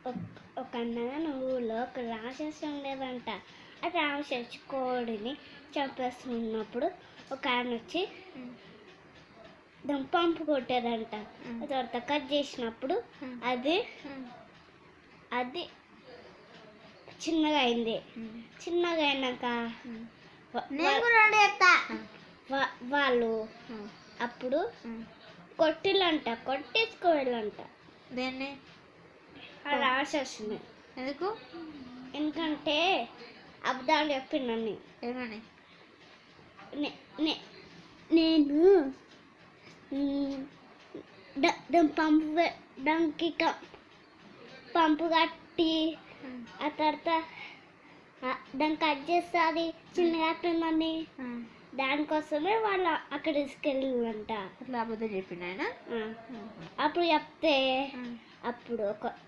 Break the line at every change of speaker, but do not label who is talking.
ఒక అన్నగా ఊళ్ళో ఒక రాక్షసి ఉండేదంట. ఆ రాక్షసి కోడిని చంపేస్తున్నప్పుడు ఒక ఆయన వచ్చి దాన్ని పంపు కొట్టారంట. తర్వాత కట్ చేసినప్పుడు అది అది చిన్నగా అయింది. చిన్నగా అయినాక వాళ్ళు అప్పుడు కొట్టేసుకోవాలంట
దేన్ని,
ఆ రాక్షసుని. ఎందుకంటే అబద్ధాలు చెప్పిందని.
ఏమని?
నేను దానికి పంపు కట్టి ఆ తర్వాత దాన్ని కట్ చేస్తే అది చిన్నగా అవుతుందని దానికోసమే వాళ్ళు అక్కడ తీసుకెళ్ళిందంట.
అట్లా అబద్ధం చెప్పిండు ఆయన.
అప్పుడు చెప్తే అప్పుడు